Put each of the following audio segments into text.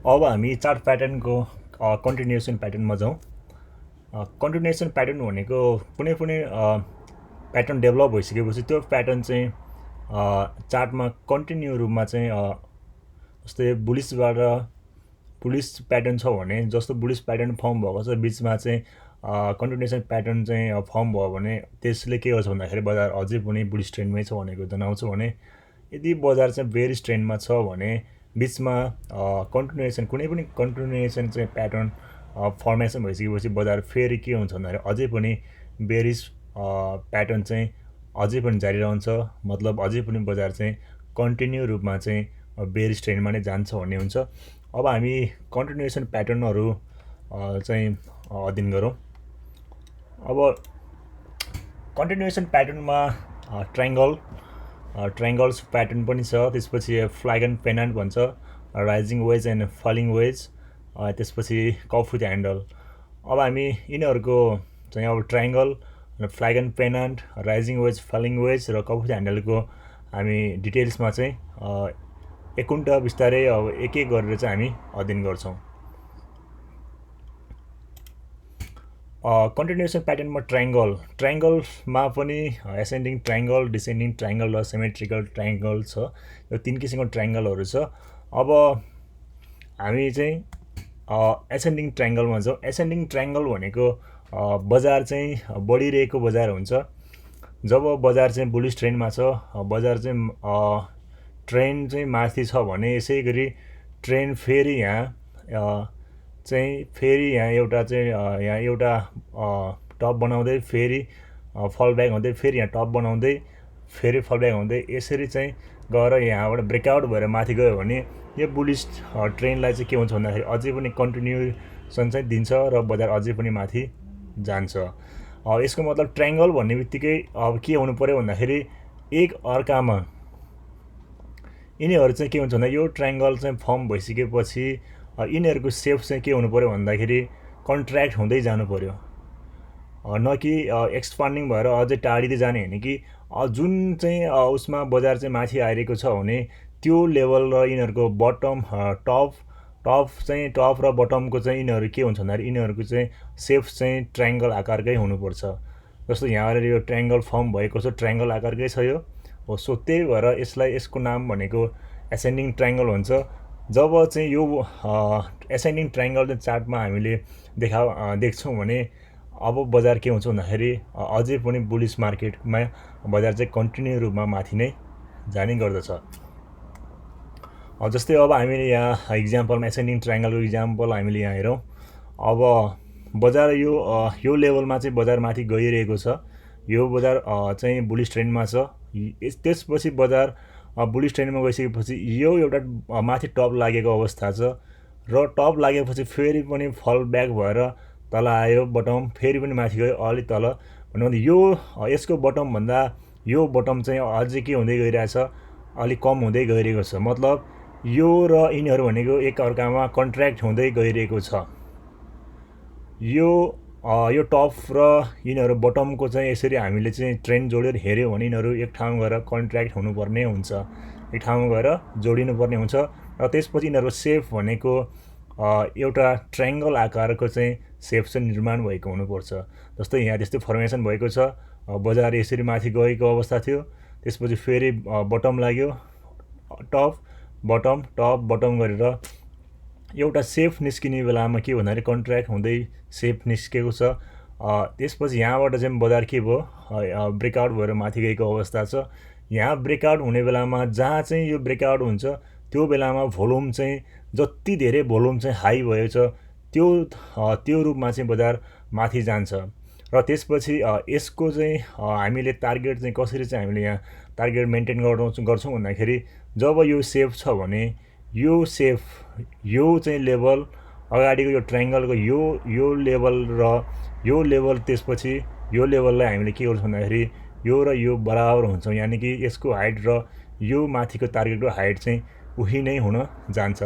अब हामी chart प्याटर्नको continuation प्याटर्नमा जाउँ। कन्टिन्युएसन प्याटर्न भनेको कुनै पनि प्याटर्न डेभलप भइसकेपछि त्यो प्याटर्न चाहिँ चार्टमा कन्टिन्यू रूपमा चाहिँ जस्तै बुलिस प्याटर्न छ भने, जस्तो बुलिस प्याटर्न फर्म भएको छ बिचमा चाहिँ कन्टिन्युएसन प्याटर्न चाहिँ फर्म भयो भने त्यसले के गर्छ भन्दाखेरि बजार अझै पनि बुलिस ट्रेन्डमै छ भनेको जनाउँछ भने, यदि बजार चाहिँ बेरिस ट्रेन्डमा छ भने बिचमा कन्टिन्युएसन कुनै पनि कन्टिन्युएसन चाहिँ प्याटर्न फर्मेसन भइसकेपछि बजार फेरि के हुन्छ भन्दाखेरि अझै पनि बेरिस प्याटर्न चाहिँ अझै पनि जारी रहन्छ, मतलब अझै पनि बजार चाहिँ कन्टिन्यू रूपमा चाहिँ बेरिस ट्रेन्डमा नै जान्छ भन्ने हुन्छ। अब हामी कन्टिन्युएसन प्याटर्नहरू चाहिँ अध्ययन गरौँ। अब कन्टिन्युएसन प्याटर्नमा ट्राइङ्गल्स प्याटर्न पनि छ, त्यसपछि फ्ल्याग एन्ड पेनान्ट भन्छ, rising wedge and falling wedge, त्यसपछि कफ विथ ह्यान्डल। अब हामी यिनीहरूको चाहिँ अब triangle, flag and pennant, rising wedge, falling wedge र कफ विथ ह्यान्डलको हामी डिटेल्समा चाहिँ एकुन्ट बिस्तारै अब एक एक गरेर चाहिँ हामी अध्ययन गर्छौँ। कन्टिन्युएसन प्याटर्नमा ट्राइङ्गलमा पनि एसेन्डिङ ट्राइङ्गल, डिसेन्डिङ ट्राइङ्गल र सिमेट्रिकल ट्राइङ्गल छ। यो 3 किसिमको ट्राइङ्गलहरू छ। अब हामी चाहिँ एसेन्डिङ ट्राइङ्गलमा जाउँ। एसेन्डिङ ट्राइङ्गल भनेको बजार चाहिँ बढिरहेको बजार हुन्छ। जब बजार चाहिँ बुलिस ट्रेन्डमा छ, बजार चाहिँ ट्रेन्ड चाहिँ माथि छ भने यसै गरी ट्रेन्ड फेरि यहाँ एउटा टप बनाउँदै फेरि फल ब्याक हुँदै फेरि यहाँ टप बनाउँदै फेरि फल ब्याक हुँदै यसरी चाहिँ गएर यहाँबाट ब्रेकआउट भएर माथि गयो भने यो बुलिस ट्रेन्डलाई चाहिँ के हुन्छ भन्दाखेरि अझै पनि कन्टिन्युएसन चाहिँ दिन्छ र बजार अझै पनि माथि जान्छ। यसको मतलब ट्राइङ्गल भन्ने बित्तिकै अब के हुनु पऱ्यो भन्दाखेरि एक अर्कामा यिनीहरू चाहिँ के हुन्छ भन्दा यो ट्राइङ्गल चाहिँ फर्म भइसकेपछि यिनीहरूको सेप चाहिँ के हुनु पऱ्यो भन्दाखेरि कन्ट्र्याक्ट हुँदै जानु पऱ्यो, न कि एक्सपान्डिङ भएर अझै टाढिँदै जाने होइन कि जुन चाहिँ उसमा बजार चाहिँ माथि आइरहेको छ भने त्यो लेभल र यिनीहरूको बटम टप र बटमको चाहिँ यिनीहरू के हुन्छ भन्दाखेरि यिनीहरूको चाहिँ सेप चाहिँ ट्राइङ्गल आकारकै हुनुपर्छ। जस्तो यहाँ यो ट्राइङ्गल फर्म भएको छ, ट्राइङ्गल आकारकै छ यो हो, सो त्यही भएर यसको नाम भनेको एसेन्डिङ ट्राइङ्गल हुन्छ। जब चाहिँ यो एसेन्डिङ ट्राइङ्गल चाहिँ चार्टमा हामीले देख्छौँ भने अब बजार के हुन्छ भन्दाखेरि अझै पनि बुलिस मार्केटमा बजार चाहिँ कन्टिन्यू रूपमा माथि नै जाने गर्दछ। जस्तै अब हामीले यहाँ इक्जाम्पलमा एसेन्डिङ ट्राइङ्गलको इक्जाम्पल हामीले यहाँ हेरौँ। अब बजार यो लेभलमा चाहिँ बजार माथि गइरहेको छ, यो बजार चाहिँ बुलिस ट्रेन्डमा छ। त्यसपछि बजार बुलिस ट्रेन्डमा गइसकेपछि यो एउटा माथि टप लागेको अवस्था छ र टप लागेपछि फेरि पनि फल ब्याक भएर तल आयो, बटम फेरि पनि माथि गयो अलिक तल, भन्नु यो यसको बटमभन्दा यो बटम चाहिँ अझै के हुँदै गइरहेछ, अलिक कम हुँदै गइरहेको छ। मतलब यो र यिनीहरू भनेको एक अर्कामा कन्ट्र्याक्ट हुँदै गइरहेको छ। यो टप र यिनीहरू बटमको चाहिँ यसरी हामीले चाहिँ ट्रेन्ड जोडेर हेऱ्यौँ भने यिनीहरू एक ठाउँमा गएर कन्ट्र्याक्ट हुनुपर्ने हुन्छ, एक ठाउँमा गएर जोडिनुपर्ने हुन्छ र त्यसपछि यिनीहरूको सेप भनेको एउटा ट्राइङ्गल आकारको चाहिँ सेप चाहिँ निर्माण भएको हुनुपर्छ। जस्तै यहाँ त्यस्तै फर्मेसन भएको छ, बजार यसरी माथि गएको अवस्था थियो, त्यसपछि फेरि बटम लाग्यो, टप बटम गरेर एउटा सेप निस्किने बेलामा के भन्दाखेरि कन्ट्र्याक्ट हुँदै सेप निस्केको छ। त्यसपछि यहाँबाट चाहिँ बजार के भयो, ब्रेकआउट भएर माथि गएको अवस्था छ। यहाँ ब्रेकआउट हुने बेलामा जहाँ चाहिँ यो ब्रेकआउट हुन्छ त्यो बेलामा भोल्युम चाहिँ जति धेरै भोल्युम चाहिँ हाई भएछ त्यो रूपमा चाहिँ बजार माथि जान्छ र त्यसपछि यसको चाहिँ हामीले टार्गेट चाहिँ कसरी चाहिँ हामीले यहाँ टार्गेट मेन्टेन गर्छौँ भन्दाखेरि जब यो सेप छ भने यो चाहिँ लेभल अगाडिको यो ट्राइङ्गलको यो लेभल र यो लेभल, त्यसपछि यो लेभललाई हामीले के गर्छौँ भन्दाखेरि यो र यो बराबर हुन्छौँ, यानि कि यसको हाइट र यो माथिको टार्गेटको हाइट चाहिँ उही नै हुन जान्छ।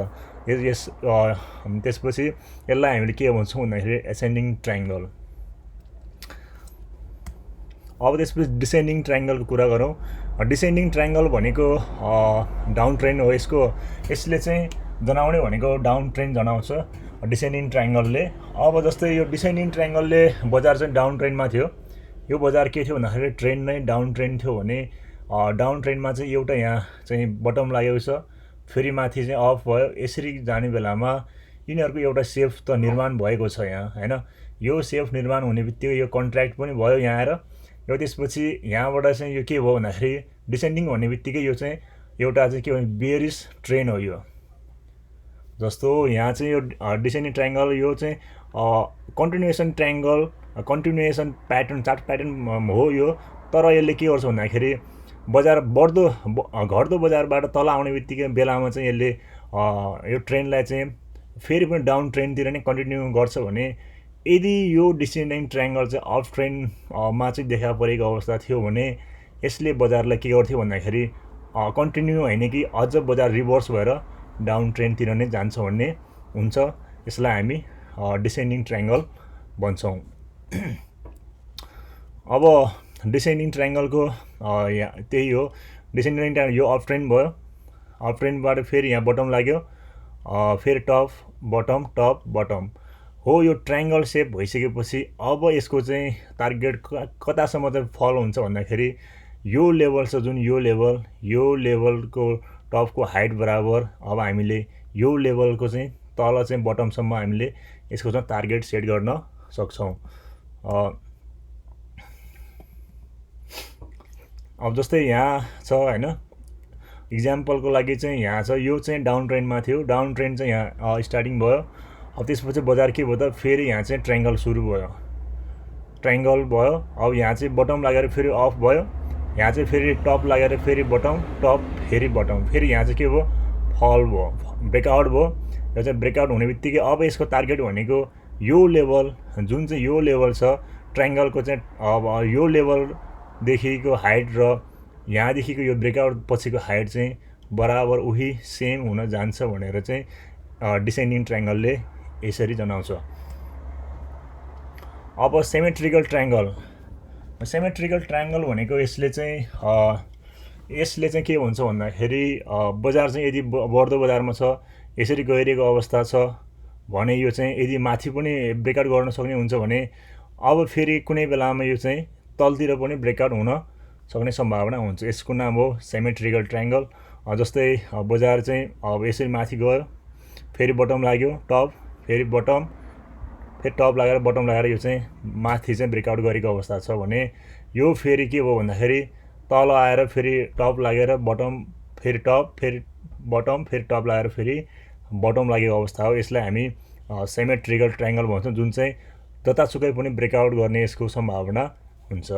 त्यसपछि यसलाई हामीले के भन्छौँ भन्दाखेरि एसेन्डिङ ट्राइङ्गल। अब त्यसपछि डिसेन्डिङ ट्राइङ्गलको कुरा गरौँ। डिसेन्डिङ ट्राइङ्गल भनेको डाउन ट्रेन्ड हो। यसले चाहिँ जनाउने भनेको डाउन ट्रेन्ड जनाउँछ डिसेन्डिङ ट्रायङ्गलले। अब जस्तै यो डिसेन्डिङ ट्रायङ्गलले बजार चाहिँ डाउन ट्रेन्डमा थियो, यो बजार के थियो भन्दाखेरि ट्रेन्ड नै डाउन ट्रेन्ड थियो भने डाउन ट्रेन्डमा चाहिँ एउटा यहाँ चाहिँ बटम लागेको छ, फेरि माथि चाहिँ अफ भयो। यसरी जाने बेलामा यिनीहरूको एउटा सेफ त निर्माण भएको छ यहाँ हैन। यो सेफ निर्माण हुने बित्तिकै यो कन्ट्र्याक्ट पनि भयो यहाँ आएर। यो त्यसपछि यहाँबाट चाहिँ यो के भयो भन्दाखेरि डिसेन्डिङ भन्ने बित्तिकै यो चाहिँ एउटा चाहिँ के भने बेयरिस ट्रेन्ड हो यो। जस्तो यहाँ चाहिँ यो डिसेन्डिङ ट्रायङ्गल यो चाहिँ continuation triangle continuation pattern chart pattern हो यो। तर यसले के गर्छ भन्दाखेरि बजार बढ्दो घट्दो बजारबाट तल आउने बित्तिकै बेलामा चाहिँ यसले यो ट्रेन्डलाई चाहिँ फेरि पनि डाउन ट्रेन्डतिर नै कन्टिन्यू गर्छ भने यदि यो डिसेन्डिङ ट्रायङ्गल चाहिँ अफ ट्रेन्डमा चाहिँ देखा परेको अवस्था थियो भने यसले बजारलाई के गर्थ्यो भन्दाखेरि कन्टिन्यू होइन कि अझ बजार रिभर्स भएर डाउन ट्रेन्डतिर नै जान्छ भन्ने हुन्छ। यसलाई हामी डिसेन्डिङ ट्रायङ्गल भन्छौँ। अब डिसेन्डिङ ट्रायङ्गलको त्यही हो, डिसेन्डिङ ट्रायङ्गल यो अफ ट्रेन्ड भयो, अफ ट्रेन्डबाट फेरि यहाँ बटम लाग्यो, फेरि टप बटम हो। यो ट्रायङ्गल सेप भइसकेपछि अब यसको चाहिँ टार्गेट कतासम्म चाहिँ फल हुन्छ भन्दाखेरि यो लेभल छ जुन यो लेभलको टपको हाइट बराबर अब हामीले यो लेभलको चाहिँ तल चाहिँ बटमसम्म हामीले यसको चाहिँ टार्गेट सेट गर्न सक्छौँ। अब जस्तै यहाँ छ हैन, इक्जाम्पलको लागि चाहिँ यहाँ छ, यो चाहिँ डाउन ट्रेन्डमा थियो, डाउन ट्रेन्ड चाहिँ यहाँ स्टार्टिङ भयो। अब त्यसपछि बजार के भयो त फेरि यहाँ चाहिँ ट्रायङ्गल सुरु भयो, ट्रायङ्गल भयो। अब यहाँ चाहिँ बटम लागेर फेरि अफ भयो, यहाँ चाहिँ फेरि टप लागेर फेरि बटम, टप फेरि बटम, फेरि यहाँ चाहिँ के भयो फल भयो, ब्रेकआउट भयो। यो चाहिँ ब्रेकआउट हुने बित्तिकै अब यसको टार्गेट भनेको यो लेभल जुन चाहिँ यो लेभल छ ट्रायङ्गलको चाहिँ अब यो लेभलदेखिको हाइट र यहाँदेखिको यो ब्रेकआउट पछिको हाइट चाहिँ बराबर उही सेम हुन जान्छ भनेर चाहिँ डिसेन्डिङ ट्रायङ्गलले यसरी जनाउँछ। अब सिमेट्रिकल ट्रायङ्गल, सिमेट्रिकल ट्रायङ्गल भनेको यसले चाहिँ के भन्छ भन्दाखेरि बजार चाहिँ यदि बढ्दो बजारमा छ, यसरी गइरहेको अवस्था छ भने यो चाहिँ यदि माथि पनि ब्रेकआउट गर्न सक्ने हुन्छ भने अब फेरि कुनै बेलामा यो चाहिँ तलतिर पनि ब्रेकआउट हुन सक्ने सम्भावना हुन्छ। यसको नाम हो सिमेट्रिकल ट्रायङ्गल। जस्तै बजार चाहिँ अब यसरी माथि गयो, फेरि बटम लाग्यो, टप, फेरि बटम, फेरि टप लागेर बटम लागेर यो चाहिँ माथि चाहिँ ब्रेकआउट गरेको अवस्था छ भने यो फेरि के भयो भन्दाखेरि तल आएर फेरि टप लागेर बटम, फेरि टप, फेरि बटम, फेरि टप लागेर फेरि बटम लागेको अवस्था हो। यसलाई हामी सिमेट्रिकल ट्रायङ्गल भन्छौँ, जुन चाहिँ जतासुकै पनि ब्रेकआउट गर्ने यसको सम्भावना हुन्छ।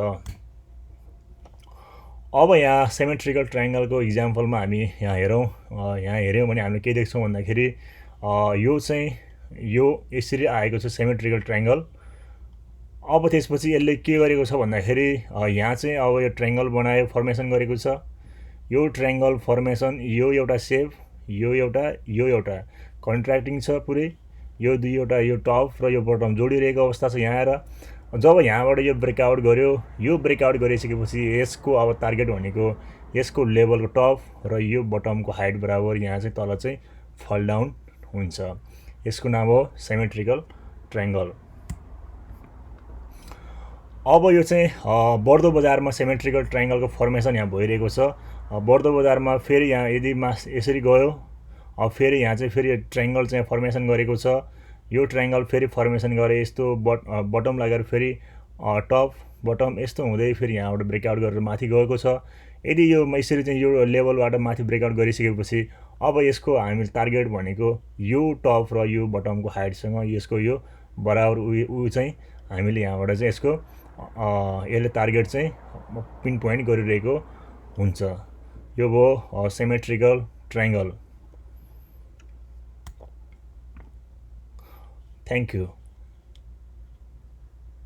अब यहाँ सिमेट्रिकल ट्रायङ्गलको इक्जाम्पलमा हामी यहाँ हेऱ्यौँ भने हामीले के देख्छौँ भन्दाखेरि यो चाहिँ यो यसरी आएको छ सिमेट्रिकल ट्रायङ्गल। अब त्यसपछि यसले के गरेको छ भन्दाखेरि यहाँ चाहिँ अब यो ट्रायङ्गल बनायो, फर्मेसन गरेको छ। यो ट्रायङ्गल फर्मेसन यो एउटा सेप, यो एउटा कन्ट्र्याक्टिङ छ पुरै, यो दुईवटा यो टप र यो बटम जोडिरहेको अवस्था छ यहाँ आएर। जब यहाँबाट यो ब्रेकआउट गर्यो, यो ब्रेकआउट गरिसकेपछि यसको अब टार्गेट भनेको यसको लेभलको टप र यो बटमको हाइट बराबर यहाँ चाहिँ तल चाहिँ फल डाउन हुन्छ। यसको नाम हो सिमेट्रिकल ट्रायङ्गल। अब यो चाहिँ बढ्दो बजारमा सिमेट्रिकल ट्रायङ्गलको फर्मेसन यहाँ भइरहेको छ। बढ्दो बजारमा फेरि यहाँ यदि यसरी गयो, अब फेरि यहाँ चाहिँ फेरि ट्रायङ्गल चाहिँ फर्मेसन गरेको छ। यो ट्रायङ्गल फेरि फर्मेसन गरे, यस्तो बटम लागेर फेरि टप बटम यस्तो हुँदै फेरि यहाँबाट ब्रेकआउट गरेर माथि गएको छ। यदि यो यसरी चाहिँ यो लेभलबाट माथि ब्रेकआउट गरिसकेपछि अब यसको हामी टार्गेट भनेको यो टप र यो बटमको हाइटसँग यसको यो बराबर ऊ चाहिँ हामीले यहाँबाट चाहिँ यसको यसले टार्गेट चाहिँ पिन पोइन्ट गरिरहेको हुन्छ। यो भयो सिमेट्रिकल ट्रायङ्गल। Thank you.